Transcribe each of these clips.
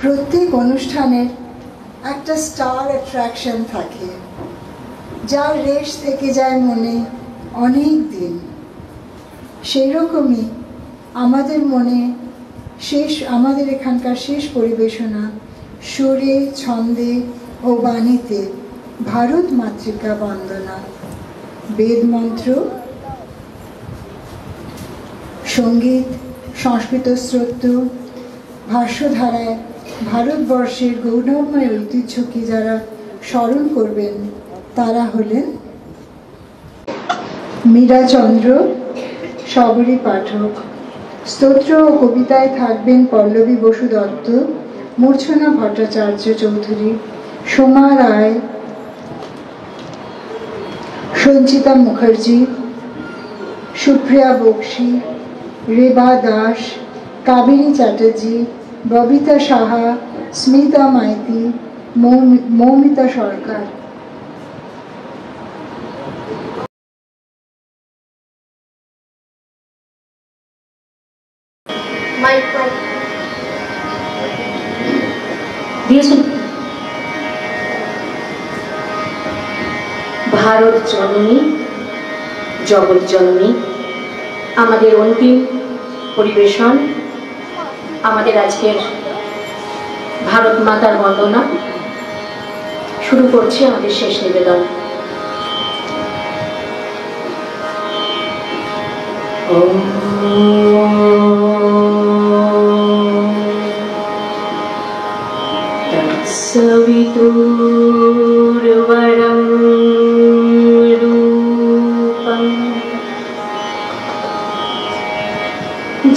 প্রত্যেক অনুষ্ঠানের একটা স্টার অ্যাট্রাকশন থাকে, যার রেশ থেকে যায় মনে অনেক দিন। সেই রকমই আমাদের এখানকার শেষ পরিবেশনা সুরে, ছন্দে ও বাণীতে ভারত মাতৃকা বন্দনা, বেদ মন্ত্র, সঙ্গীত, সংস্কৃত স্তোত্র, ভাষ্যধারায় ভারতবর্ষের গৌরবময় ঐতিহ্যকে যারা স্মরণ করবেন তারা হলেন মীরাচন্দ্র, শবরী পাঠক। স্তোত্র ও কবিতায় থাকবেন পল্লবী বসু দত্ত, মূর্ছনা ভট্টাচার্য চৌধুরী, সোমা রায়, সঞ্চিতা মুখার্জি, সুপ্রিয়া বক্সি, রেবা দাস, কাবেরী চ্যাটার্জি, ববিতা সাহা, স্মিতা মাইতি, মৌমিতা সরকার। ভারত জননী, জগৎ জননী, আমাদের অন্তিম পরিবেশন, আমাদের আজকের ভারত মাতার বন্দনা। শুরু করছি আমাদের শেষ নিবেদন। তৎসবিতুর্বরং রূপং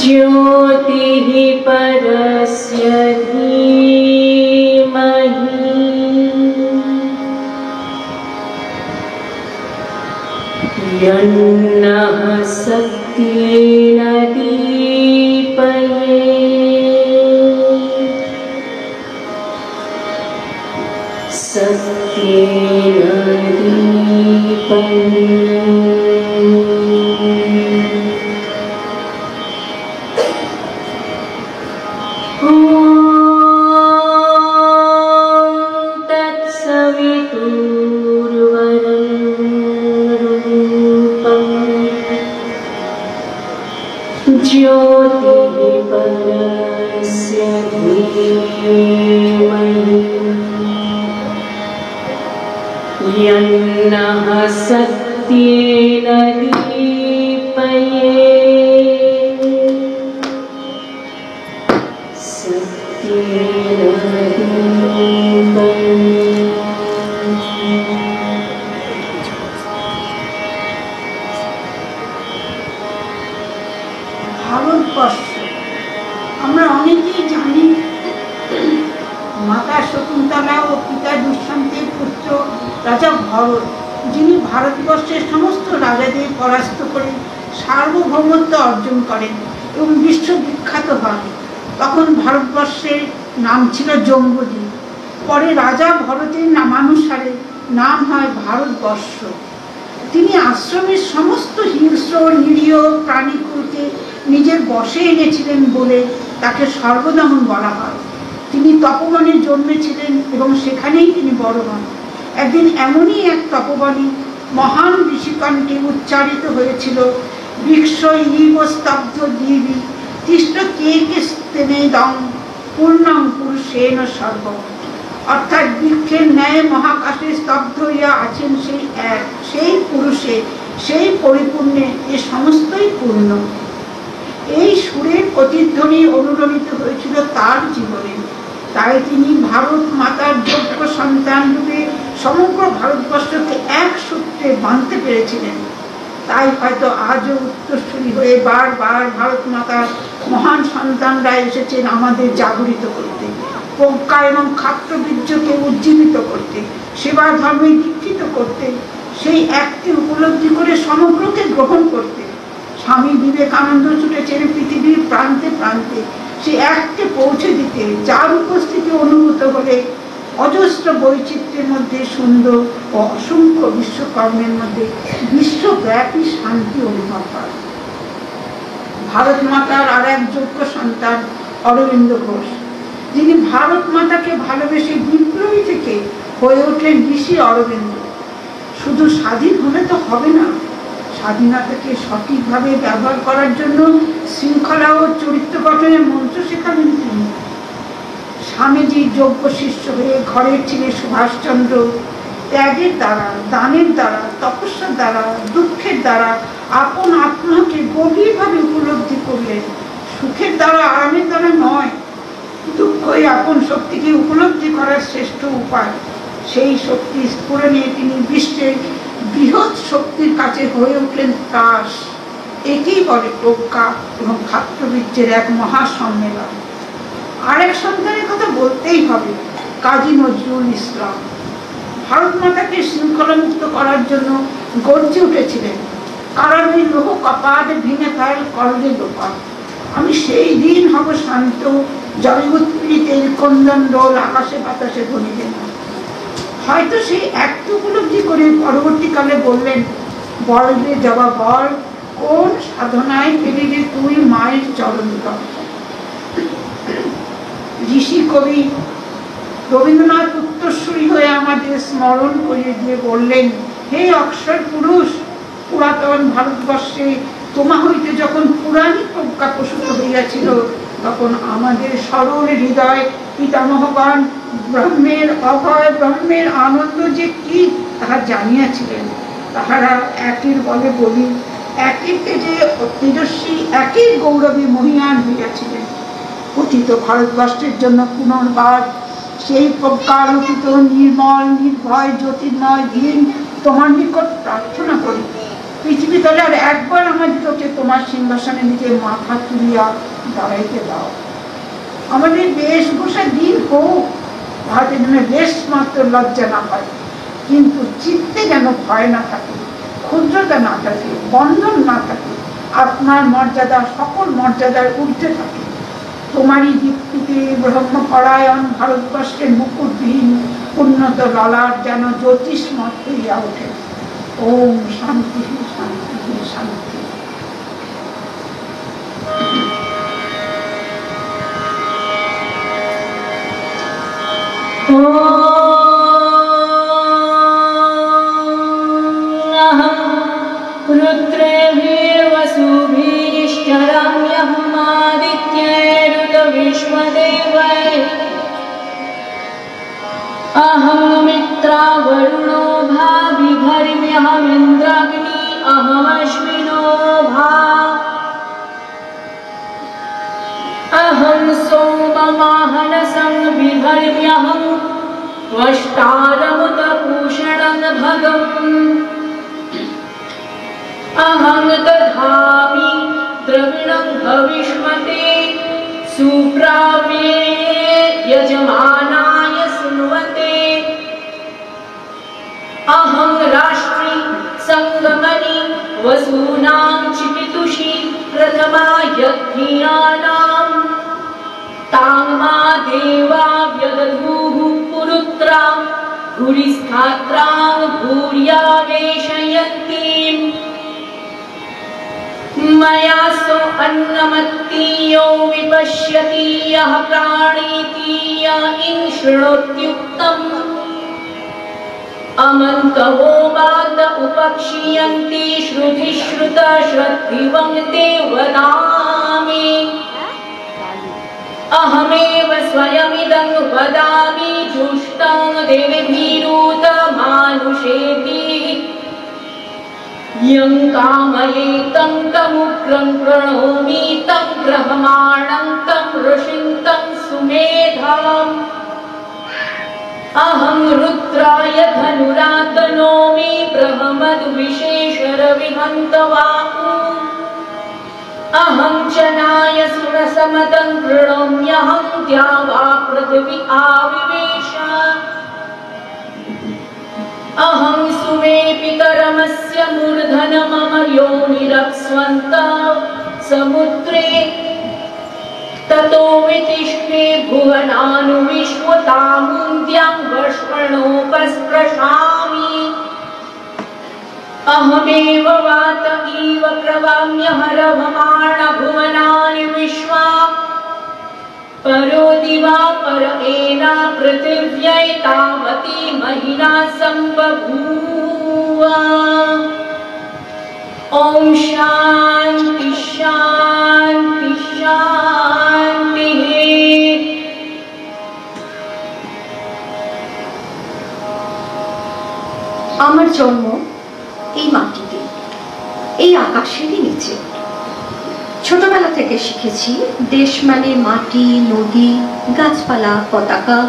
ज्योतिः परस्य धीमहि यन्नः सत्येन दीपयेत् सत्येन दीपयेत्। ज्योतिः परस्य धीमहि यन्नः सत्येन दीपयेत् सत्येन दीपयेत्। ভারতবর্ষ আমরা অনেকেই জানি, মাতা শকুন্তলা ও পিতা দুষ্যন্তের পুত্র রাজা ভরত, যিনি ভারতবর্ষের সমস্ত রাজাদের পরাস্ত করে সার্বভৌমত্ব অর্জন করেন এবং বিশ্ববিখ্যাত হন। তখন ভারতবর্ষের নাম ছিল জম্বুদ্বীপ। পরে রাজা ভরতের নামানুসারে নাম হয় ভারতবর্ষ। তিনি আশ্রমের সমস্ত হিংস্র নিরীহ প্রাণীকুলকে নিজের বশে এনেছিলেন বলে তাকে সর্বদমন বলা হয়। তিনি তপবনে জন্মেছিলেন এবং সেখানেই তিনি বড় হন। একদিন এমনই এক তপবনে মহান ঋষিকণ্ঠে উচ্চারিত হয়েছিল, বৃক্ষ ইব স্তব্ধ দিবি তিষ্ঠ কে কে স্তেনেদং পূর্ণং পুরুষেণ সর্ব। অর্থাৎ বৃক্ষের ন্যায় মহাকাশে স্তব্ধ হইয়া আছেন সেই এক, সেই পুরুষে, সেই পরিপূর্ণে এ সমস্তই পূর্ণ। এই সুরের প্রতিধ্বনি অনুরণিত হয়েছিল তার জীবনে। তাই তিনি ভারত মাতার যোগ্য সন্তান রূপে সমগ্র ভারতবর্ষকে এক সূত্রে বাঁধতে পেরেছিলেন। তাই হয়তো আজও উত্তরসূরি হয়ে বারবার ভারত মাতার মহান সন্তানরা এসেছেন আমাদের জাগরিত করতে, প্রজ্ঞা এবং ক্ষাত্রবীর্যকে উজ্জীবিত করতে, সেবা ধর্মে দীক্ষিত করতে, সেই একটি উপলব্ধি করে সমগ্রকে গ্রহণ করতে। স্বামী বিবেকানন্দ ছুটেছেন পৃথিবীর প্রান্তে প্রান্তে সে এককে পৌঁছে দিতে, যার উপস্থিতি অনুভূত হলে অজস্র বৈচিত্র্যের মধ্যে সুন্দর ও অসংখ্য বিশ্বকর্মের মধ্যে বিশ্বব্যাপী শান্তি অনুভব হয়। ভারত মাতার আর এক যোগ্য সন্তান অরবিন্দ ঘোষ। যিনি ভারত মাতাকে ভালোবেসে বিপ্লবী থেকে হয়ে ওঠেন ঋষি অরবিন্দ। শুধু স্বাধীন হলে তো হবে না, স্বাধীনতাকে সঠিকভাবে ব্যবহার করার জন্য শৃঙ্খলা ও চরিত্র গঠনের মন্ত্র শেখালেন তিনি। স্বামীজির যোগ্য শিষ্য হয়ে ঘরের ছেলে সুভাষচন্দ্র ত্যাগের দ্বারা, দানের দ্বারা, তপস্যার দ্বারা, দুঃখের দ্বারা আপন আত্মাকে গভীরভাবে উপলব্ধি করলেন। সুখের দ্বারা, আরামের দ্বারা নয়, দুঃখই আপন শক্তিকে উপলব্ধি করার শ্রেষ্ঠ উপায়। সেই শক্তি স্ফুরণে তিনি বিশ্বের বৃহৎ শক্তির কাছে হয়ে উঠলেন ত্রাস। একেই বলে প্রজ্ঞা এবং ক্ষাত্রবীর্যের এক মহাসম্মেলন। আরেক সন্তানের কথা বলতেই হবে, কাজী নজরুল ইসলাম। ভারত মাতাকে শৃঙ্খলামুক্ত করার জন্য গর্জে উঠেছিলেন, কারণে লোহ কপাট ভেঙে ফেল করলে লোপা। আমি সেই দিন হব শান্ত, জয়উৎপীড়িতের কন্দন রোল আকাশে বাতাসে ধ্বনিবে না। হয়তো সেই একটু উপলব্ধি করে পরবর্তীকালে বললেন, বলবে জবা বল, কোন সাধনায় পেলি রে তুই মায়ের চরণ তল। ঋষি কবি রবীন্দ্রনাথ উত্তরসূরি হয়ে আমাদের স্মরণ করিয়ে দিয়ে বললেন, হে অক্ষর পুরুষ, পুরাতন ভারতবর্ষে তোমা হইতে যখন পুরাণী প্রজ্ঞা প্রসূত হইয়াছিল, তখন আমাদের সরল হৃদয় পিতামহগণ ব্রহ্মের অভয়, ব্রহ্মের আনন্দ যে কি তাহা জানিয়াছিলেন। তাহারা একের বলে বলি, একের তেজে তেজস্বী, একের গৌরবে মহিয়ান হইয়াছিলেন। পতিত ভারতবর্ষের জন্য পুনর্বার সেই প্রজ্ঞালোকিত নির্মল নির্ভয় জ্যোতির্ময় দিন তোমার নিকট প্রার্থনা করি। পৃথিবী তলে আর একবার আমাদিগকে তোমার সিংহাসনে নিজের মাথা তুলিয়া দাঁড়াইতে দাও। আমাদের বেশভূষার দিন হোক, তাহাতে যেন বেশ মাত্র লজ্জা না হয়, কিন্তু চিত্তে যেন ভয় না থাকে, ক্ষুদ্রতা না থাকে, বন্ধন না থাকে, আত্মার মর্যাদা সকল মর্যাদার ঊর্ধ্বে থাকে। তোমারই দীপ্তিতে ব্রহ্মপরায়ণ ভারতবর্ষের মুকুটবিহীন উন্নত ললাট যেন জ্যোতিষ্ময় হইয়া ওঠে। ওম শান্তি শান্তি শান্তি। अहं मित्रा वरुणो भाभिधर्म्यहमिन्द्राग्नि अहमश्विनो भा अहं सोममाहनसं विधर्म्यहं त्वष्टारमुदभूषणं भगम् अहं दधामि द्रविणं भविष्मते सुप्राव्ये यजमानाय सुन्वते अहं राष्ट्री संगमनि वसूनां चिकितुषी प्रथमा यज्ञानां तां मा देवा व्यदधुः पुरुत्रां भूरिस्थात्रां भूर्यावेशयन्तीम् मया सो अन्नमत्तीयो विपश्यति यः प्राणीति य इंशृणोत्युक्तम् अमन्तवो मात उपक्षीयन्ति श्रुतिश्रुता श्रद्धिवं ते वदामि अहमेव स्वयमिदं वदामि जुष्टं देवभीरूत मानुषेभिः यं कामयेतं तमुग्रं प्रणोमि तं ब्रह्माणं तं ऋषिं तं सुमेधाम् अहं रुद्राय धनुरातनोमि ब्रह्मद्विशेषरविहन्तवाहु अहं चनाय सुरसमतं कृणोम्यहं द्यावा पृथिवी आविवेश अहं सुमेऽपि करमस्य मूर्धन मम योनिरक्स्वन्तः समुद्रे ततो वितिष्ठे भुवनानुविश्वतामुन्द्यां वष्णोपस्पृशामि अहमेव वात इव प्रवाम्यहरभमाण भुवनानि विश्वा परोति दिवाकर एना पृथिव्यै तावती महिना संबभूवा। ओम शांति शांति शांति। আমার জন্ম এই মাটিতে, এই আকাশেরই নিচে। ছোটবেলা থেকে শিখেছি দেশ মানে মাটি, নদী, গাছপালা, পতাকা।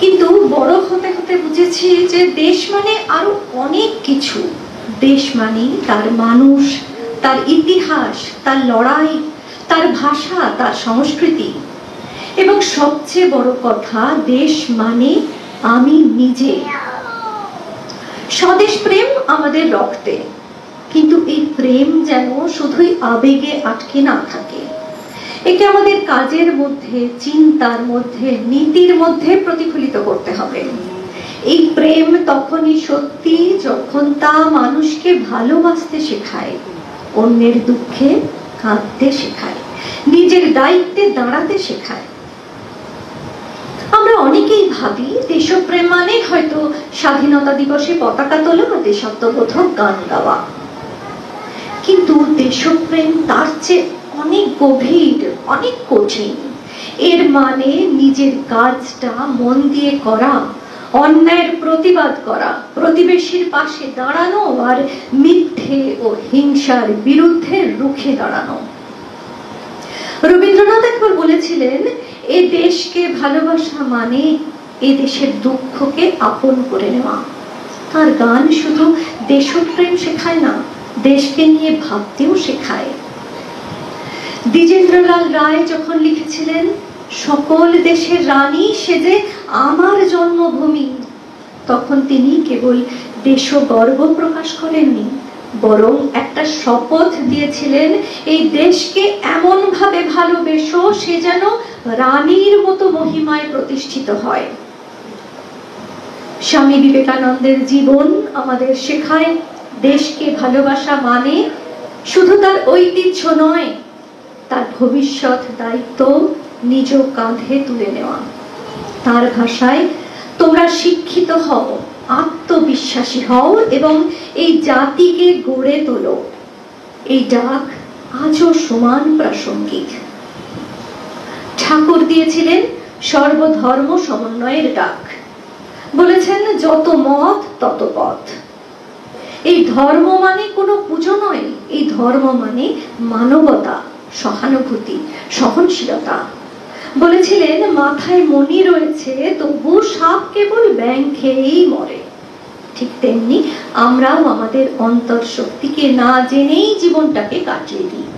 কিন্তু বড় হতে হতে বুঝেছি যে দেশ মানে আরো অনেক কিছু। দেশ মানে তার মানুষ, তার ইতিহাস, তার লড়াই, তার ভাষা, তার সংস্কৃতি, এবং সবচেয়ে বড় কথা, দেশ মানে আমি নিজে। স্বদেশ প্রেম আমাদের রক্তে, কিন্তু এই প্রেম যেন শুধুই আবেগে আটকে না থাকে। একে আমাদের কাজের মধ্যে, চিন্তার মধ্যে, নীতির মধ্যে প্রতিফলিত করতে হবে। এই প্রেম তখনই সত্যি যখন তা মানুষকে ভালোবাসতে শেখায়, অন্যের দুঃখে কাঁদতে শেখায়, নিজের দায়িত্বে দাঁড়াতে শেখায়। আমরা অনেকেই ভাবি দেশপ্রেম মানে হয়তো স্বাধীনতা দিবসে পতাকা তোলা, দেশাত্মবোধক গান গাওয়া। কিন্তু দেশপ্রেম তার চেয়ে অনেক গভীর, অনেক কঠিন। এর মানে নিজের কাজটা মন দিয়ে করা, অন্যায়ের প্রতিবাদ করা, প্রতিবেশীর পাশে দাঁড়ানো, আর মিথ্যে ও হিংসার বিরুদ্ধে রুখে দাঁড়ানো। রবীন্দ্রনাথ একবার বলেছিলেন, এ দেশকে ভালোবাসা মানে এ দেশের দুঃখকে আপন করে নেওয়া। তার গান শুধু দেশপ্রেম শেখায় না, দেশকে নিয়ে ভাবতেও শেখায়। দ্বিজেন্দ্রলাল রায় যখন লিখেছিলেন, সকল দেশের রানী সেজে আমার জন্মভূমি, তখন তিনি কেবল দেশ গর্ব প্রকাশ করেননি, বরং একটা শপথ দিয়েছিলেন, এই দেশকে এমন ভাবে ভালোবেসো সে যেন রানীর মতো মহিমায় প্রতিষ্ঠিত হয়। স্বামী বিবেকানন্দের জীবন আমাদের শেখায়, দেশকে ভালোবাসা মানে শুধু তার ঐতিহ্য নয়, তার ভবিষ্যৎ দায়িত্ব নিজ কাঁধে তুলে নেওয়া। তার ভাষায়, তোমরা শিক্ষিত হও, আত্মবিশ্বাসী হও এবং এই জাতিকে গড়ে তোলো। এই ডাক আজও সমান প্রাসঙ্গিক। ঠাকুর দিয়েছিলেন সর্বধর্ম সমন্বয়ের ডাক, বলেছেন যত মত তত পথ। এই ধর্ম মানে কোনো পুজো নয়, এই ধর্ম মানে মানবতা, সহানুভূতি, সহনশীলতা। বলেছিলেন, মাথায় মণি রয়েছে তবু সাপ কেবল ব্যাঙ খেয়েই মরে। ঠিক তেমনি আমরাও আমাদের অন্তর শক্তিকে না জেনেই জীবনটাকে কাটিয়ে দিই।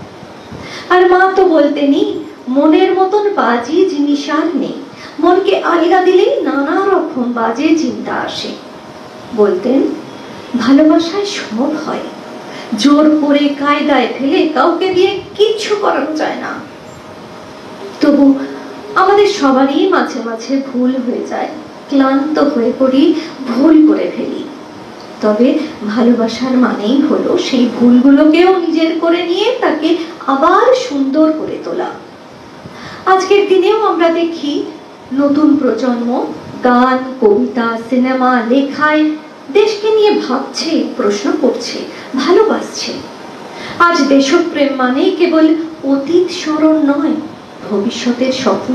আর মা তো বলতেনি, মনের মতন বাজে জিনিস আর নেই, মনকে আলগা দিলেই নানা রকম বাজে চিন্তা আসে। বলতেন, ভালোবাসায় সব হয়, জোর করে কায়দায় ফেলে কাউকে দিয়ে কিচ্ছু করানো যায় না। তবু আমাদের সবারই মাঝে মাঝে ভুল হয়ে যায়, ক্লান্ত হয়ে পড়ি, ভুল করে ফেলি। তবে ভালোবাসার মানেই হলো সেই ভুলগুলোকেও নিজের করে নিয়ে তাকে আবার সুন্দর করে তোলা। আজকের দিনেও আমরা দেখি নতুন প্রজন্ম গান, কবিতা, সিনেমা, লেখায় দেশকে নিয়ে ভাবছে, প্রশ্ন করছে, ভালোবাসছে। আজ দেশপ্রেম মানে কেবল অতীত স্মরণ নয়, ভবিষ্যতের স্বপ্ন।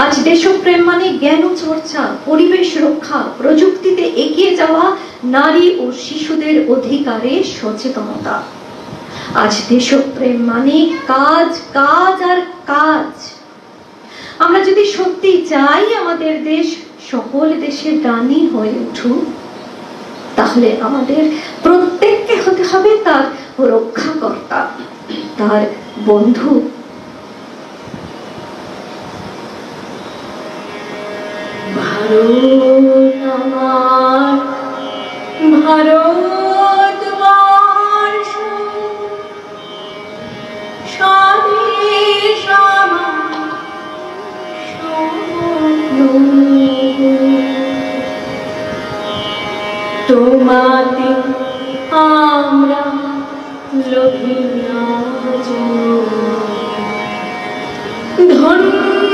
আজ দেশপ্রেম মানে জ্ঞান চর্চা, পরিবেশ রক্ষা, প্রযুক্তিতে এগিয়ে যাওয়া, নারী ও শিশুদের অধিকারে সচেতনতা। আজ দেশপ্রেম মানে কাজ, কাজ আর কাজ। আমরা যদি সত্যি চাই আমাদের দেশ সকল দেশের রানী হয়ে উঠুক, তাহলে আমাদের প্রত্যেককে হতে হবে তার রক্ষাকর্তা, তার বন্ধু। ভারত আমার, ভারতবর্ষ, স্বদেশ আমার স্বপ্ন। তোমাতে আমরা লোভিনা যেন, ধন্য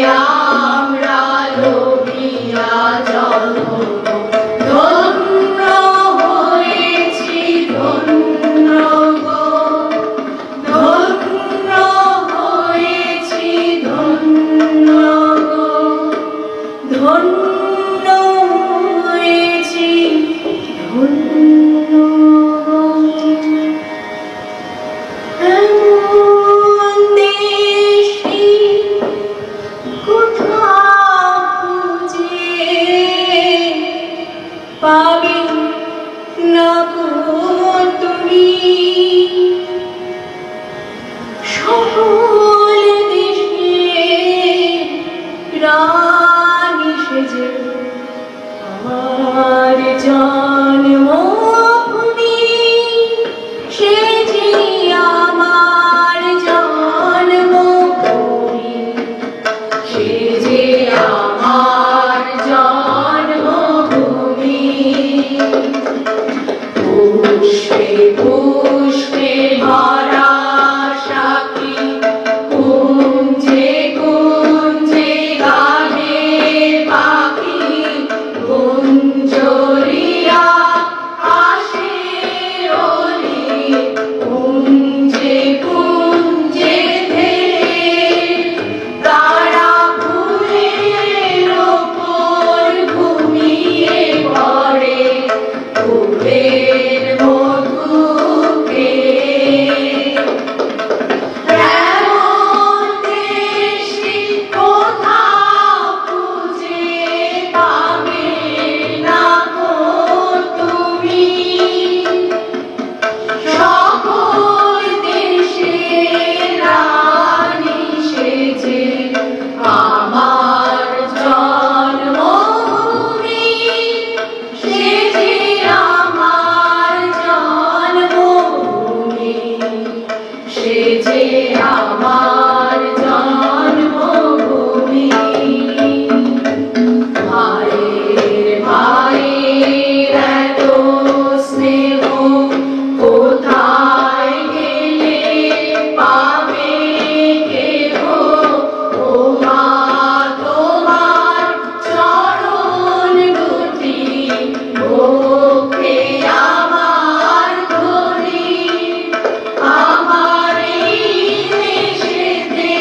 আমরা লোভিয়া জন্ম ধন্য হয়েছি ধন্য গো, ধন্য হয়েছি ধন্য গো, ধন্য হয়েছি ধন্য গো। এমন দেশে কোথাও খুঁজে পাবে না গো তুমি, সকল দেশে রানী সেজে আমার জন্মভূমি, সে যে আমার জন্মভূমি, সে যে আমার জন্মভূমি। পুষ্পে পুষ্পে ভরা সাক্ষী, কুঞ্জে কুঞ্জে গানে পাখি, কুঞ্জরিয়া আসে ওলি, কুঞ্জে কুঞ্জে ধেয়ে তারা ফুলের ওপর ঘুমিয়ে পড়ে, ফুলের মধু পেয়ে। এমন দেশে কোথাও খুঁজে পাবে না গো তুমি, সকল দেশের রানী সেজে আমার জন্মভূমি, সে যে আমার জন্মভূমি, সে যে আমার জন্মভূমি। মায়ের মায়ের এত স্নেহ কোথায় গেলে পাবে কেহ, ও মা তোমার চরণ দুটি বক্ষে আমার ধরি, আমার এই দেশেতে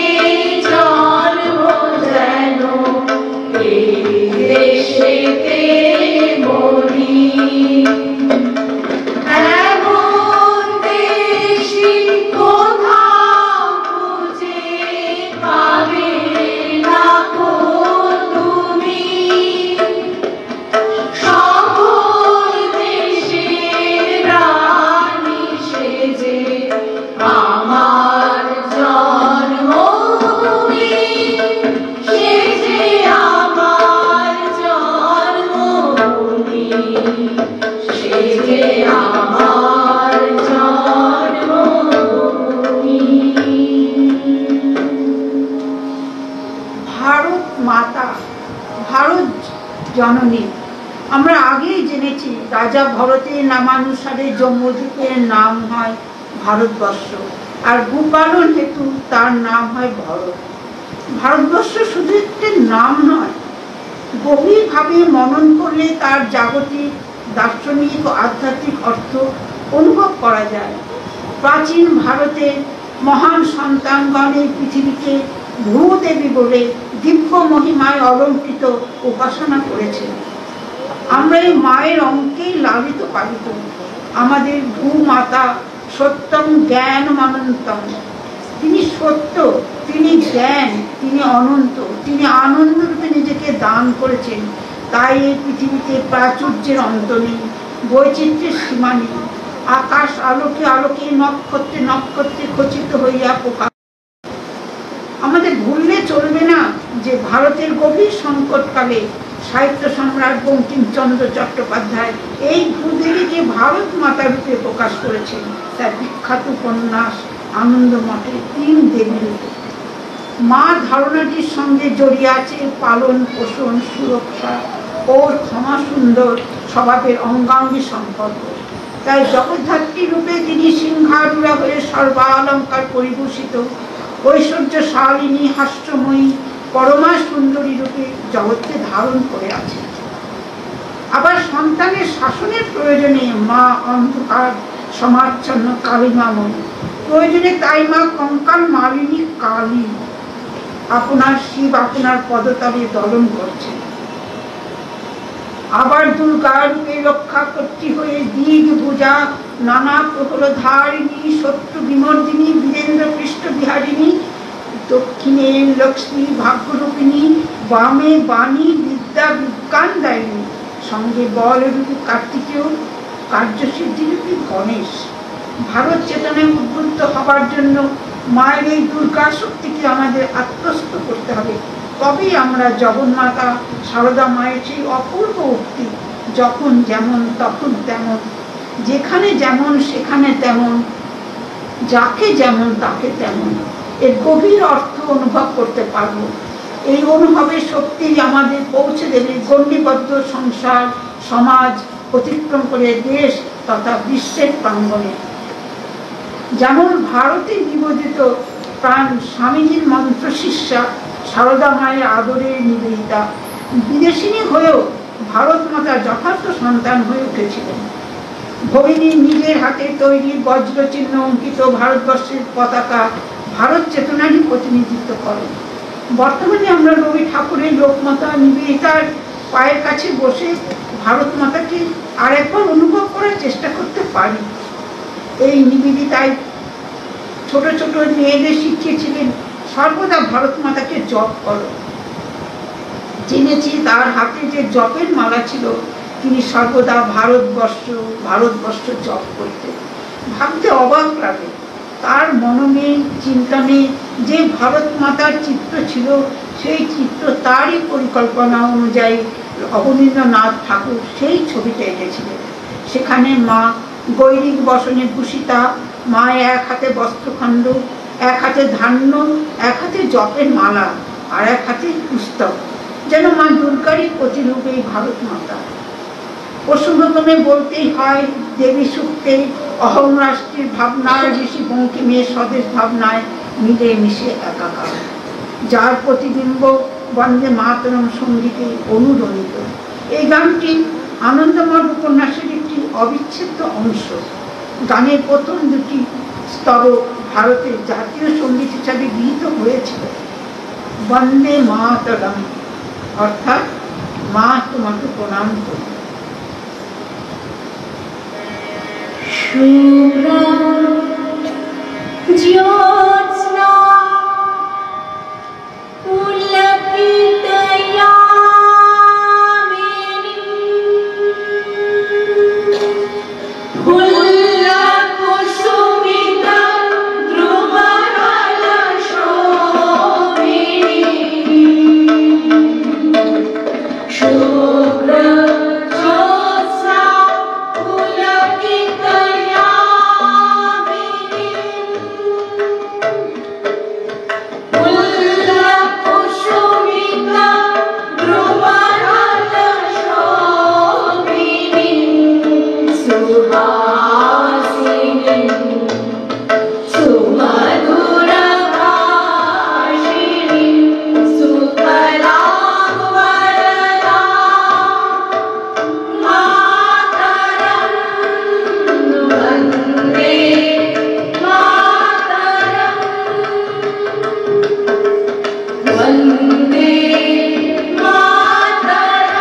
জন্ম যেন এই দেশেতে মরি। এমন দেশে কোথাও খুঁজে পাবে না গো তুমি, সকল দেশের রানী সেজে আমার জন্মভূমি, সে যে আমার জন্মভূমি, সে যে আমার জন্মভূমি। ভারত মাতা, ভারত জননী। আমরা আগেই জেনেছি রাজা ভরতের নামানুসারে জম্মুদ্বীপের নাম হয় ভারতবর্ষ, আর গোপালন হেতু তার নাম হয় ভরত। ভারতবর্ষ শুধু একটি নাম নয়, গভীরভাবে মনন করলে তার জাগতিক, দার্শনিক ও আধ্যাত্মিক অর্থ অনুভব করা যায়। প্রাচীন ভারতের মহান সন্তানগণের পৃথিবীকে ভূদেবী বলে দিব্য মহিমায় অলঙ্কৃত উপাসনা করেছেন। আমরা এই মায়ের অঙ্কেই লালিত পালিত। আমাদের ভূমাতা সত্যম জ্ঞান অনন্তম, তিনি সত্য, তিনি জ্ঞান, তিনি অনন্ত, তিনি আনন্দরূপে নিজেকে দান করেছেন। তাই এই পৃথিবীতে প্রাচুর্যের অন্ত নেই, বৈচিত্র্যের সীমা নেই। আকাশ আলোকে আলোকে, নক্ষত্রে নক্ষত্রে খচিত হইয়া প্রকাশ। আমাদের ভুললে চলবে না যে ভারতের গভীর সংকটকালে সাহিত্য সম্রাট বঙ্কিমচন্দ্র চট্টোপাধ্যায় এই ভূদেবীকে ভারত মাতা রূপে প্রকাশ করেছেন তার বিখ্যাত উপন্যাস আনন্দমঠে তিন দেবী রূপে। মা ধারণাটির সঙ্গে জড়িয়ে আছে পালন পোষণ, সুরক্ষা ও ক্ষমা সুন্দর স্বভাবের অঙ্গাঙ্গী সম্পর্ক। তাই জগদ্ধাত্রী রূপে তিনি সিংহারূঢ়া হয়ে সর্বালঙ্কার পরিভূষিত, ঐশ্বর্যশালিনী, হাস্যময়ী, পরমা প্রহরী রূপে জগৎকে ধারণ করে আছে। আবার সন্তানের শাসনের প্রয়োজনে মা অন্ধকার সমাচ্ছন্ন কালিমাময়ী, প্রয়োজনে তাই মা কঙ্কাল মালিনী কালী। আপনার শিব আপনার পদতলে দলন করছে। আবার দুর্গা রূপে রক্ষা কর্ত্রী হয়ে দিগ পূজা নানা প্রহর ধারিণী, শত্রু বিমর্দিনী, বীরেন্দ্র পৃষ্ঠ বিহারিণী, দক্ষিণে লক্ষ্মী ভাগ্যরূপিণী, বামে বাণী বিদ্যা বিজ্ঞান দায়িনী, সঙ্গে বল রূপী কার্তিকেয়, কার্যসিদ্ধি রূপী গণেশ। ভারত চেতনায় উদ্বুদ্ধ হবার জন্য মায়ের এই দুর্গা শক্তিকে আমাদের আত্মস্থ করতে হবে। তবেই আমরা জগন্মাতা সারদা মায়ের সেই অপূর্ব উক্তি, যখন যেমন তখন তেমন, যেখানে যেমন সেখানে তেমন, যাকে যেমন তাকে তেমন, এর গভীর অর্থ অনুভব করতে পারব। এই অনুভবের শক্তি আমাদের পৌঁছে দেবে গণ্ডিবদ্ধ সংসার সমাজ অতিক্রম করে দেশ তথা বিশ্বের প্রাঙ্গণে। যেমন ভারতে নিবেদিত প্রাণ স্বামীজির মন্ত্র শিষ্যা সারদা মায়ের আদরের নিবেদিতা, বিদেশিনী হয়েও ভারত মাতার যথার্থ সন্তান হয়ে উঠেছিলেন। ভগিনী নিজের হাতে তৈরি বজ্রচিহ্ন অঙ্কিত ভারতবর্ষের পতাকা ভারত চেতনারই প্রতিনিধিত্ব করে। বর্তমানে আমরা রবি ঠাকুরের লোকমাতা নিবেদিতার পায়ের কাছে বসে ভারত মাতাকে আর একবার অনুভব করার চেষ্টা করতে পারি। এই নিবেদিতায় ছোট ছোট মেয়েদের শিখিয়েছিলেন সর্বদা ভারত মাতাকে জপ করো। জেনেছি তার হাতে যে জপের মালা ছিল, তিনি সর্বদা ভারতবর্ষ ভারতবর্ষ জপ করতেন। ভাবতে অবাক লাগে, তার মননে চিন্তনে যে ভারত মাতার চিত্র ছিল, সেই চিত্র তারই পরিকল্পনা অনুযায়ী অবনীন্দ্রনাথ ঠাকুর সেই ছবিটা এঁকেছিলেন। সেখানে মা গৈরিক বসনে ভূষিতা, মা এক হাতে বস্ত্রখণ্ড, এক হাতে ধান্য, এক হাতে জপের মালা, আর এক হাতে পুস্তক, যেন মা দুর্গারই প্রতিরূপ এই ভারত মাতা। প্রসঙ্গক্রমে বলতেই হয় দেবী সূক্তে অহং রাষ্ট্রের ভাবনায় ঋষি বঙ্কিমের স্বদেশ ভাবনায় মিলে মিশে একাকার, যার প্রতিবিম্ব বন্দে মাতরম সঙ্গীতে অনুরণিত। এই গানটি আনন্দমঠ উপন্যাসের একটি অবিচ্ছেদ্য অংশ। গানের প্রথম দুটি স্তর ভারতের জাতীয় সঙ্গীত হিসাবে গৃহীত হয়েছিল। বন্দে মাতরম অর্থাৎ মা তোমাকে প্রণাম করি। জ্যোৎস্না পুলকিতয়ামিনী ফুল্লকুসুমিতং দ্রুমরালশোভিনী শুভ্র জ্যোৎস্না পুলকিতয়ামিনী ফুল্লকুসুমিতং দ্রুমরালশোভিনী সুহাসিনী সুমধুরভাষিণী সুকলাং বরদাং মাতরং বন্দে মাতরং বন্দে মাতরং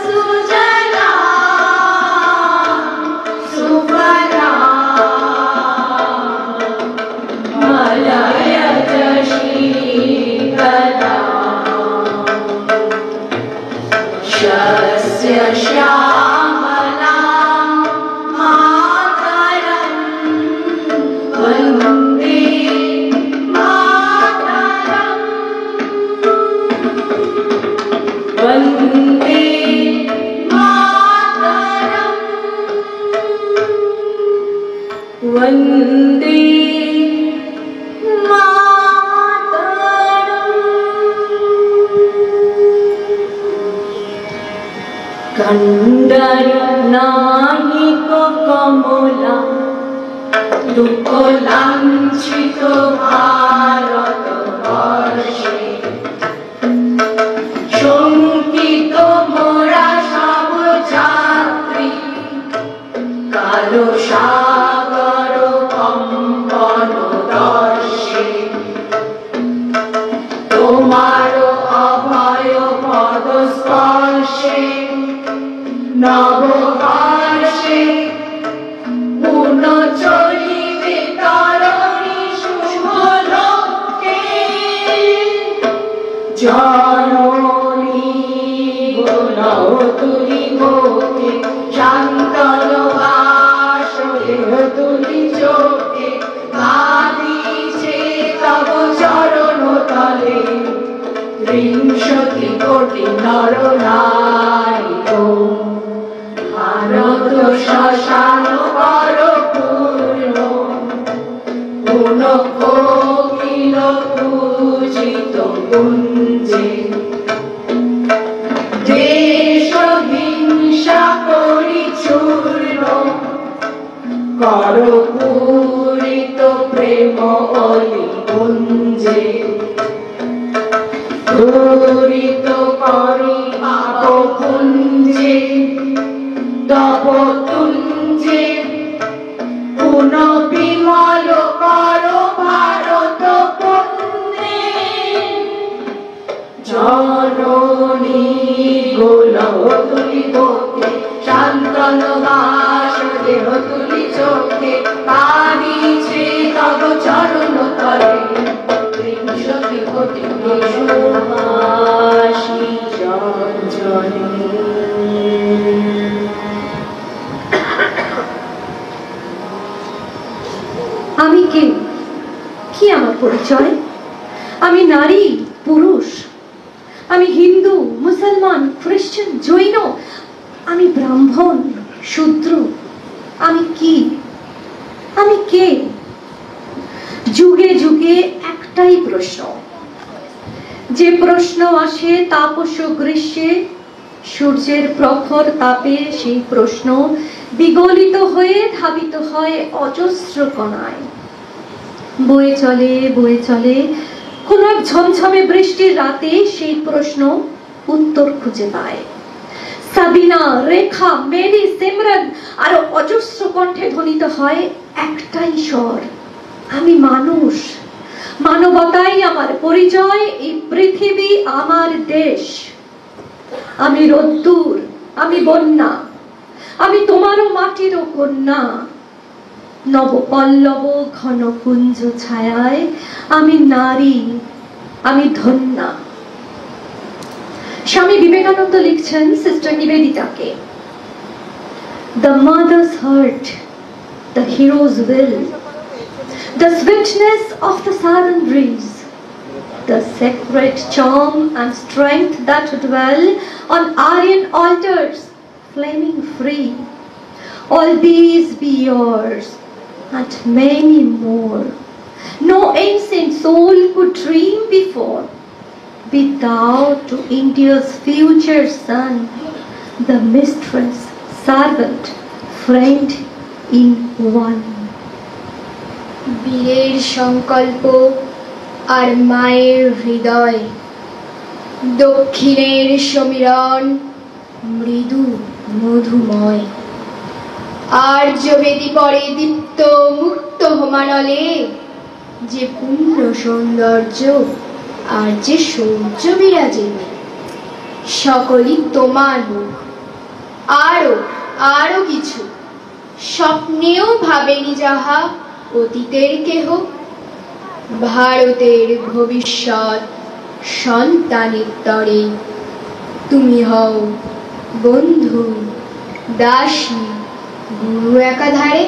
সুজলা সুফলা মলয়জ শীতলা শস্য শ্যামলা মাতরং বন্দে মাতরং বন্দে মাতরং বন্দে মাতরং। গন্ধর নাহিক কমলা দুঃখলাঞ্ছিত ভারতবর্ষে জননী গোলও তুলি মোকে শান্তন বাসরে তুলি চোখে কাঁদিছে তব চরণ তলে ত্রিংশতি কোটি নর নারী গো ভারত শ্মশান কর পূর্ণ পুন কোকিল পূজিত কুঞ্জে দেশ হিংসা করি চূর্ণ কর পূরিত প্রেম অলি কুঞ্জে পূরিত করি পাপ কুঞ্জে তব তুঞ্জে পুন বিমল কর ভারত পুণ্যে জননী গোলও তুলি মোকে শান্তন বাস দেহ তুলি চোখে কাঁদিছে তব চরণ তলে ত্রিংশতি কোটি দেশবাসী জননী। আমি কে? কি আমার পরিচয়? আমি নারী, পুরুষ, আমি হিন্দু, মুসলমান, খ্রিস্টান, জৈন, আমি ব্রাহ্মণ, শূদ্র, আমি কি? আমি কে? যুগে যুগে একটাই প্রশ্ন, যে প্রশ্ন আসে তাপস গ্রীষ্মে সূর্যের প্রখর তাপে, সেই প্রশ্ন বিগলিত হয়ে ধাবিত হয় অজস্র কণায়, বয়ে চলে কোন এক ঝমঝমে বৃষ্টির রাতে সেই প্রশ্ন উত্তর খুঁজে পায়। সাবিনা, রেখা, মেরি, সিমরন আরো অজস্র কণ্ঠে ধ্বনিত হয় একটাই স্বর, আমি মানুষ, মানবতাই আমার পরিচয়, এই পৃথিবী আমার দেশ। আমি রোদ্দুর, আমি বন্যা, আমি তোমারও মাটিরও কন্যা, নবপল্লব ঘন কুঞ্জ ছায়ায় আমি নারী, আমি ধন্যা। স্বামী বিবেকানন্দ লিখছেন sister নিবেদিতাকে, The mother's heart, the hero's will, the sweetness of the southern breeze, the sacred charm and strength that dwell on Aryan altars, flaming free. All these be yours, and many more. No ancient soul could dream before. Be thou to India's future son, the mistress, servant, friend in one. বীরের সংকল্প আর মায়ের হৃদয়, দক্ষিণের সমীরণ মৃদু মধুময়। আর্য বেদি পরে দীপ্ত মুক্ত হোমানলে, যে পূর্ণ সৌন্দর্য আর যে সৌর্য বিরাজে, সকলই তোমার মুখ। আরো আরো কিছু স্বপ্নেও ভাবেনি যাহা অতীতের কেহ, ভারতের ভবিষ্যৎ সন্তানের তরে। তুমি হও বন্ধু, দাসী, গুরু একাধারে।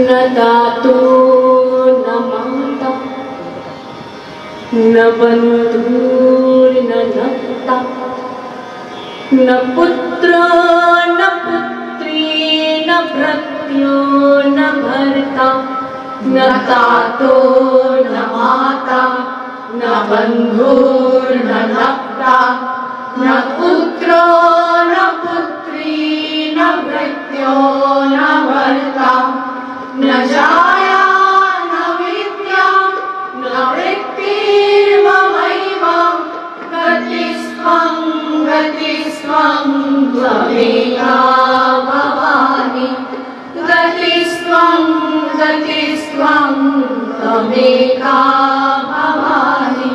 न दातो न माता न बन्धुर्न नक्ता न पुत्र न पुत्री न भृत्यो न भर्ता न दातो न माता न बन्धुर्न नक्ता न पुत्र न पुत्री न भृत्यो न भर्ता न जाया न विद्या न वृत्तिर्ममैव गतिस्त्वं त्वमेका भवानि गतिस्त्वं त्वमेका भवानि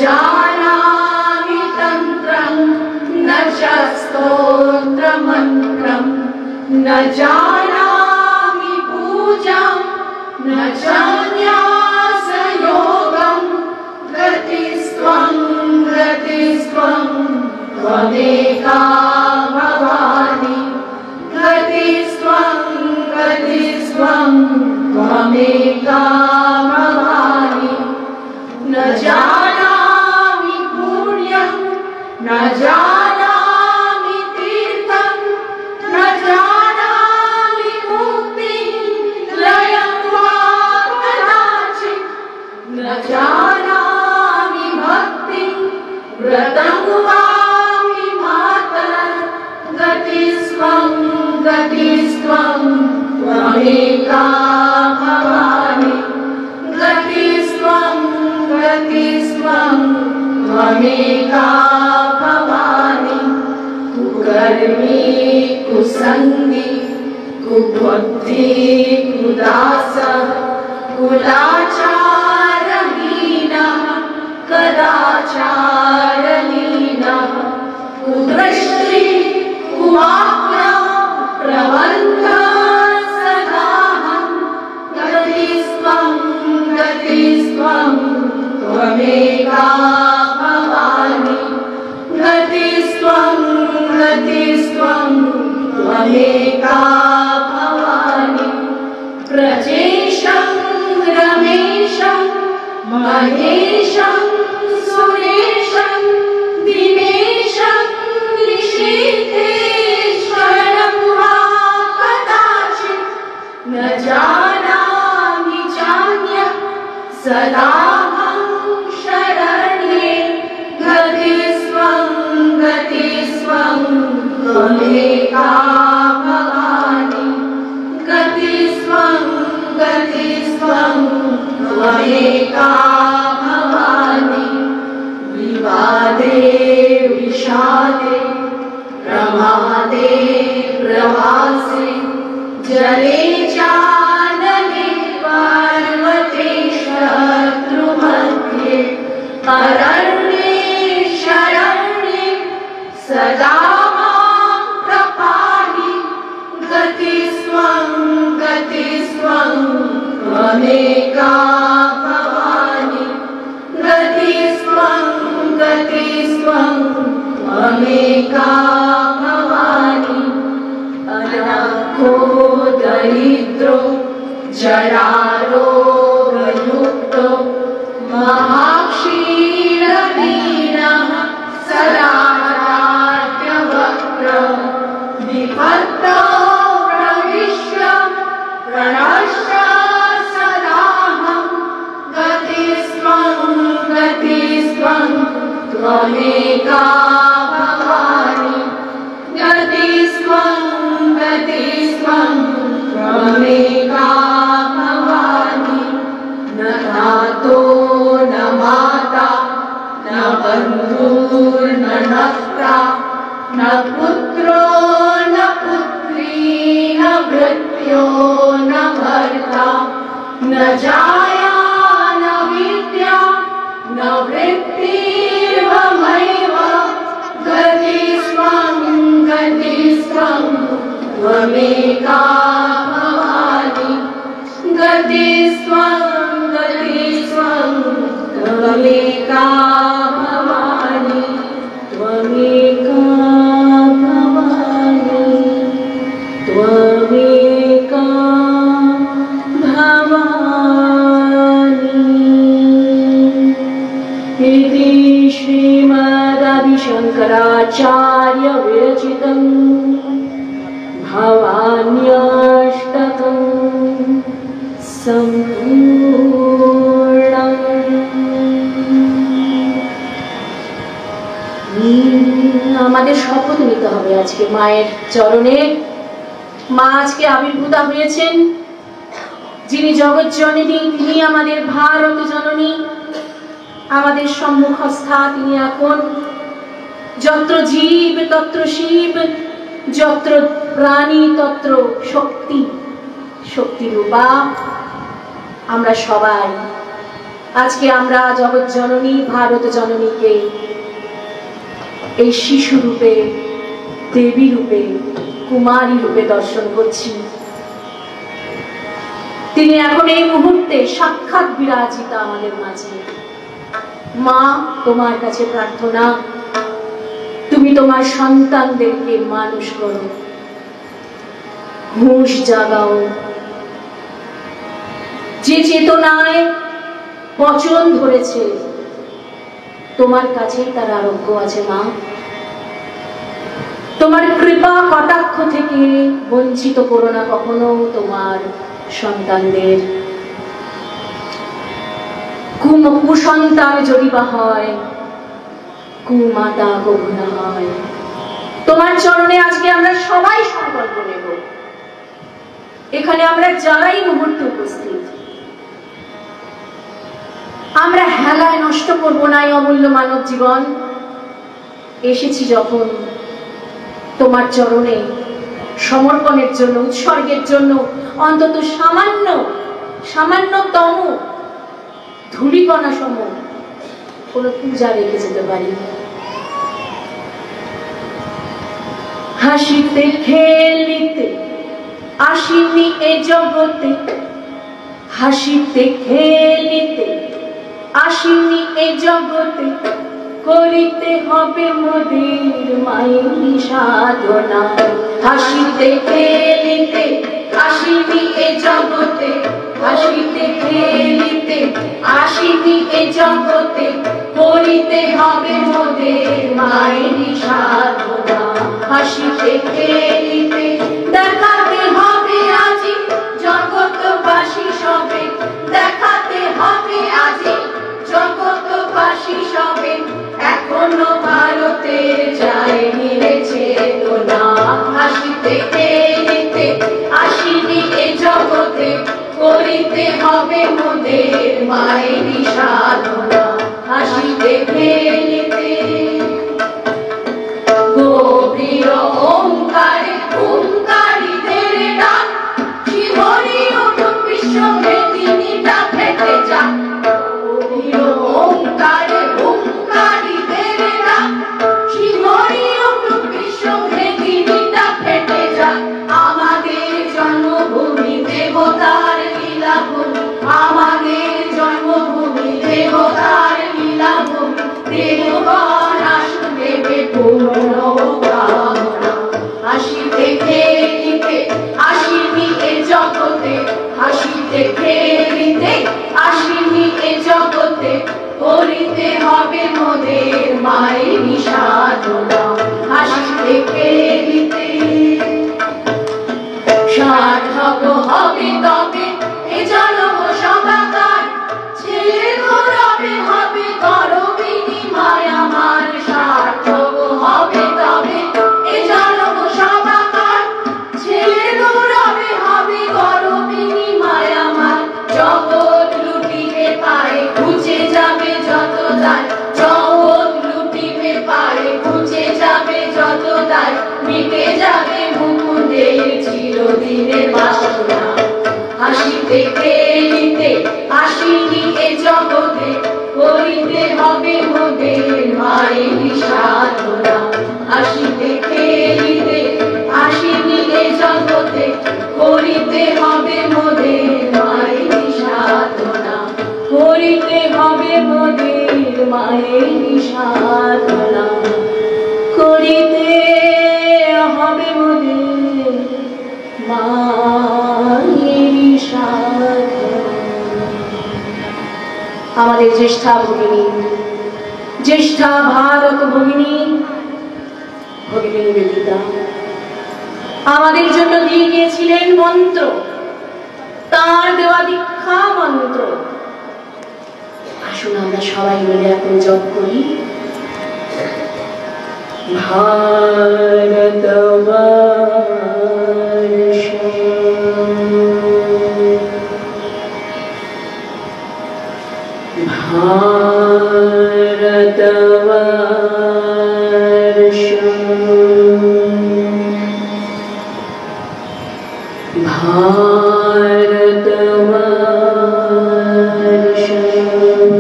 जानामि तन्त्रं न च स्तोत्रमन्त्रं न जानामि पूजां न च न्यासयोगं गतिस्त्वं त्वमेका भवानि गतिस्त्वं त्वमेका भवानि न जानामि पुण्यं न जानामि तीर्थं न जानामि मुक्तिं लयं वा कदाचित् न जानामि भक्तिं व्रतं वा गतिस्त्वं त्वमेका भवानि गतिस्त्वं त्वमेका भवानि कुकर्मी कुसङ्गी कुबुद्धि कुदास कुलाचारहीनः कदाचारलीनः कुदृष्टि प्रबन्धः सदाहं गतिस्त्वं त्वमेका भवानि गतिस्त्वं त्वमेका भवानि प्रजेशं रमेशं महेशं सुरेशं दिनेशं ऋषिकेश्वरं वा कदाचित् न जानामि चान्यं सदाहं शरण्ये गतिस्त्वं त्वमेका भवानि गतिस्त्वं त्वमेका भवानि विवादे विषादे प्रमादे प्रवासे जले चानने पर्वते शत्रुमध्ये अरण्ये शरण्ये सदा मां प्रपाहि गतिस्त्वं त्वमेका भवानि गतिस्त्वं त्वमेका भवानि अनाथो दरिद्रो जरारोगयुक्तो महाक्षीरदीनः सदाचार्यवक्त्र विभक्तो प्रविश्य प्रणश्य सदाहं गतिस्त्वं त्वमेका भवानि गतिस्त्वं त्वमेका भवानि न नातो न माता न बन्धुर्न नक्ता न पुत्रो न पुत्री न भृत्यो न भर्ता न जाया न विद्या न वृत्तिर्वमैव गतिस्त्वं त्वमेका भवानि गतिस्त्वं त्वमेका भवानि त्वमेका भवानि इति श्रीमदादिशङ्कराचार्य विरचितं भवान्यष्टकं সম্পূর্ণং। আমাদের শপথ নিতে হবে আজকে মায়ের চরণে। মা আজকে আবির্ভূতা হয়েছেন, যিনি জগৎ জননী, তিনি আমাদের ভারত জননী, আমাদের সম্মুখস্থা তিনি এখন। যত্র জীব তত্র শিব, যত্র প্রাণী তত্র শক্তি, শক্তিরূপা। আমরা সবাই আজকে আমরা জগৎ জননী ভারত জননীকে এই শিশু রূপে, দেবী রূপে, কুমারী রূপে দর্শন করছি। তিনি এখন এই মুহূর্তে সাক্ষাৎ বিরাজিতা আমাদের মাঝে। মা, তোমার কাছে প্রার্থনা, তুমি তোমার সন্তানদেরকে মানুষ করো, হুঁশ জাগাও। যে চেতনায় পচন ধরেছে, তোমার কাছেই তার আরোগ্য আছে মা। তোমার কৃপা কটাক্ষ থেকে বঞ্চিত করো না কখনো তোমার সন্তানদের। কুসন্তান যদি বা হয়, কুমাতা কখনো হয়। তোমার চরণে আজকে আমরা সবাই সংকল্প নেব। এখানে আমরা যারাই মুহূর্তে উপস্থিত, আমরা হেলায় নষ্ট করব না এই অমূল্য মানব জীবন। এসেছি যখন তোমার চরণে সমর্পণের জন্য, উৎসর্গের জন্য, অন্তত সামান্যতম ধূলিকণা সম কোনো পূজা রেখে যেতে পারি। হাসিতে খেলিতে আসিনি এ জগতে, হাসিতে খেলিতে আসিনি এ জগতে, করিতে হবে মোদের মায়েরই সাধনা। হাসিতে খেলিতে আসিনি এ জগতে, হাসিতে খেলিতে আসিনি এ জগতে, করিতে হবে মোদের মায়েরই সাধনা। হাসিতে খেলিতে দেখাতে হবে আজি জগৎবাসী সবে, দেখাতে হবে আজি জগৎবাসী সবে, এখনো ভারতের যায়নি রে চেতনা। হাসিতে খেলিতে আসিনি এ জগতে, করিতে হবে মোদের মায়েরই সাধনা। হাসিতে খেলিতে গভীর ওঙ্কারে ওঙ্কারীদের ডাক, শিহরি উঠুক বিশ্বভেদিনীটা ফেটে যাক। গভীর ওঙ্কারে ওঙ্কারীদের ডাক, শিহরি উঠুক বিশ্বভেদিনীটা ফেটে যাক। আমাদের জন্মভূমি দেবতার লীলাভূমি, আমাদের জন্মভূমি দেবতার লীলাভূমি, দেবগণ আসুন দেবে পূর্ণ কামনা। হাসিতে খেলিতে আসিনি এ জগতে, হাসিতে খেলিতে আসিনি এ জগতে, করিতে হবে মোদের মায়েরই সাধনা। হাসিতে খেলিতে সার্থক হবে তবে এ জন্ম সবাকার, ছেলে গৌরবে হবে গৌরবিনী মায়া আমার। সার্থক হবে তবে এ জন্ম সবাকার, ছেলে গৌরবে হবে গৌরবিনী মায়া আমার। জগৎ লুটিবে পায়ে খুঁজে যাবে যত দায়, জগৎ লুটিবে পায়ে খুঁজে যাবে যত দায়, মিটে যাবে মুকুন্দের চিরদিনের বাসনা। হাসিতে খেলিতে আসিনি এ জগতে, করিতে হবে মোদের মায়েরই সাধনা। হাসিতে খেলিতে আসিনি এ জগতে, করিতে হবে মোদের মায়েরই সাধনা। করিতে হবে মোদের মায়েরই সাধনা, করিতে হবে মোদের মায়েরই সাধনা। আমাদের জ্যেষ্ঠা ভগিনী, জ্যেষ্ঠা ভারত ভগিনী, ভগিনী নিবেদিতা আমাদের জন্য দিয়ে গিয়েছিলেন মন্ত্র, তার দেওয়া দীক্ষা মন্ত্র। আসুন আমরা সবাই মিলে এখন জপ করি। ভারতবর্ষ ভারতবর্ষ ভারতবর্ষ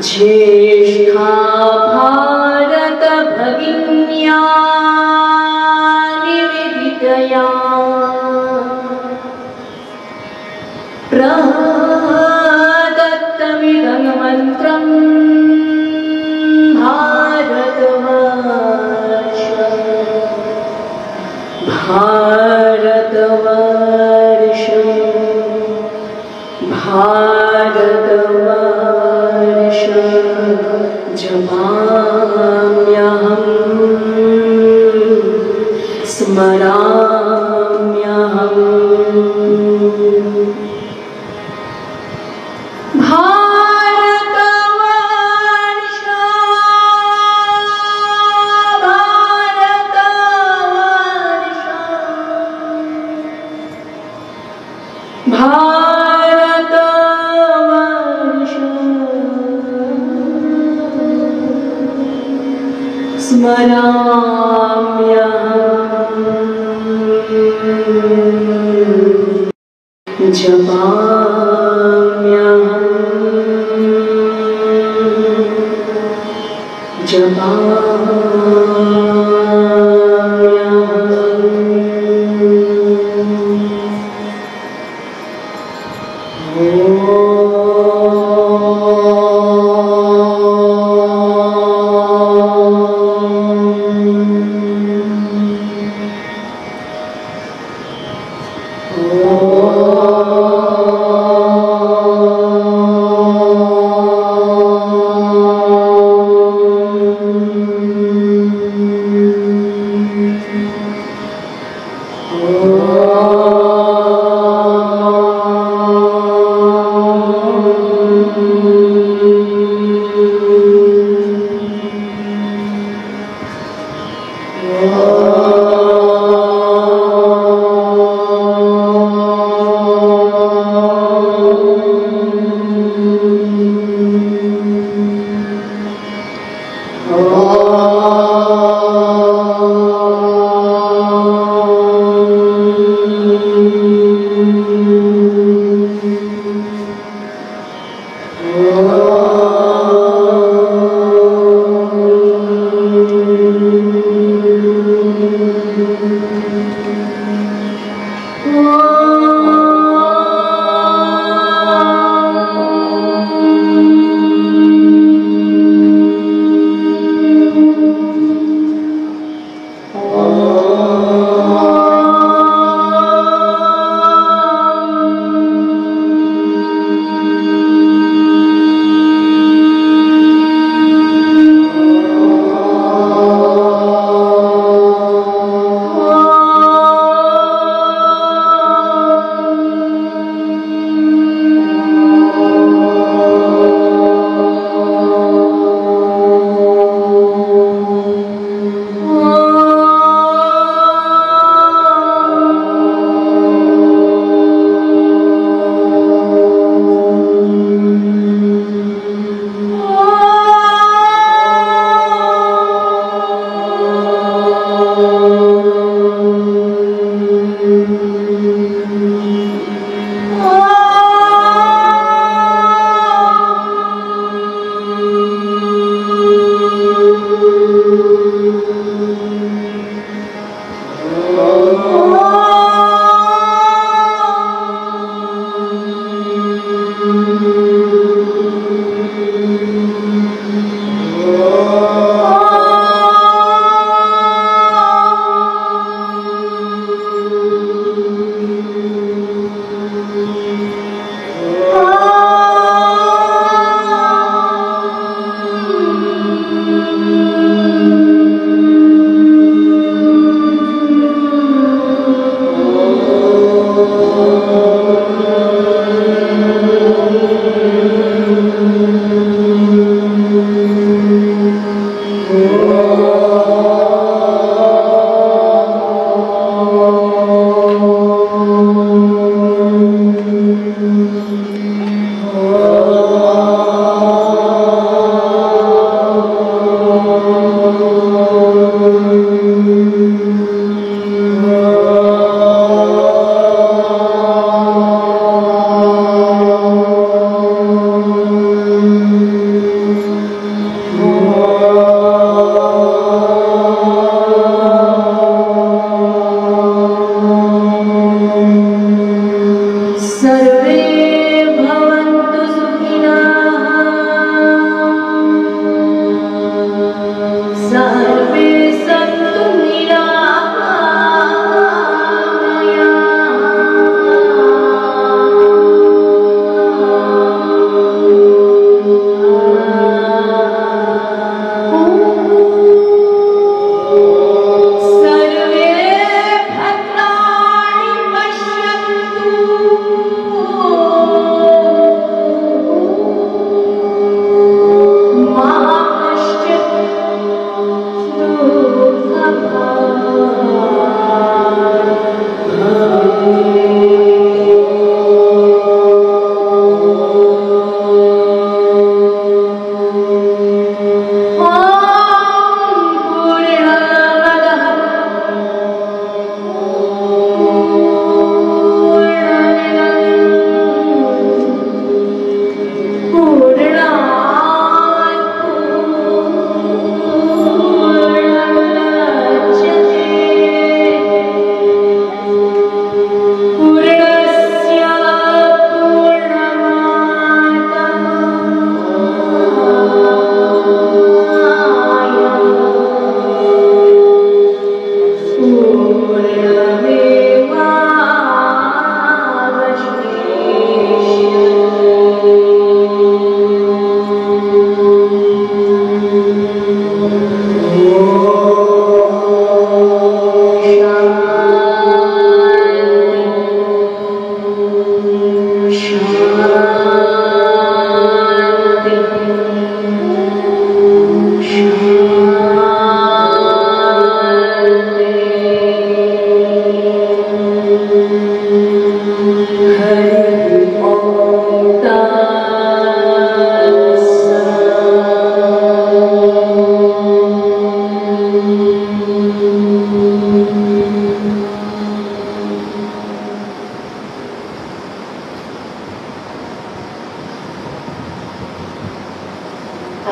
ज्येष्ठा भारत भगिन्या निवेदितया प्रदत्तमिदं मन्त्रं भारतवर्ष जपाम्यहं स्मराम्यहं भारतवर्ष स्मराम्यहं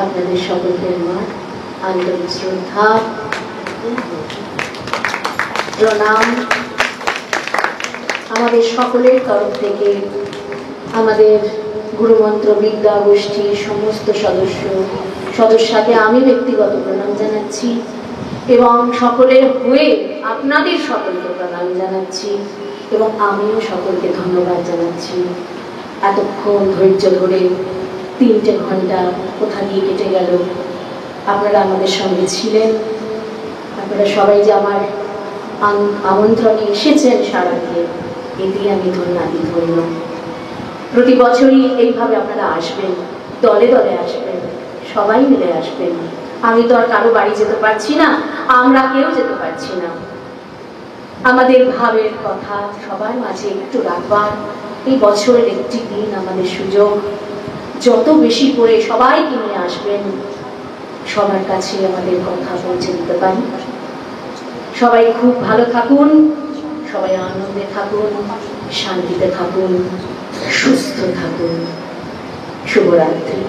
আপনাদের সকলকে আমার আন্তরিক শ্রদ্ধা, প্রণাম। আমাদের সকলের তরফ থেকে আমাদের গুরুমন্ত্র বিদ্যা গোষ্ঠীর সমস্ত সদস্যকে আমি ব্যক্তিগত প্রণাম জানাচ্ছি এবং সকলের হয়ে আপনাদের সকলকে প্রণাম জানাচ্ছি এবং আমিও সকলকে ধন্যবাদ জানাচ্ছি। এতক্ষণ ধৈর্য ধরে 3টে ঘন্টা কোথা দিয়ে কেটে গেল, আপনারা আমাদের সঙ্গে ছিলেন। আপনারা সবাই যে আমার আমন্ত্রণে এসেছেন সারা দিয়ে, এতেই আমি ধন্য। প্রতি বছরই এইভাবে আপনারা আসবেন, দলে দলে আসবেন, সবাই মিলে আসবেন। আমি তো আর কারো বাড়ি যেতে পারছি না, আমরা কেউ যেতে পারছি না। আমাদের ভাবের কথা সবার মাঝে একটু রাখবার এই বছরের একটি দিন আমাদের সুযোগ। যত বেশি করে সবাইকে নিয়ে আসবেন, সবার কাছে আমাদের কথা পৌঁছে দিতে পারি। সবাই খুব ভালো থাকুন, সবাই আনন্দে থাকুন, শান্তিতে থাকুন, সুস্থ থাকুন। শুভরাত্রি।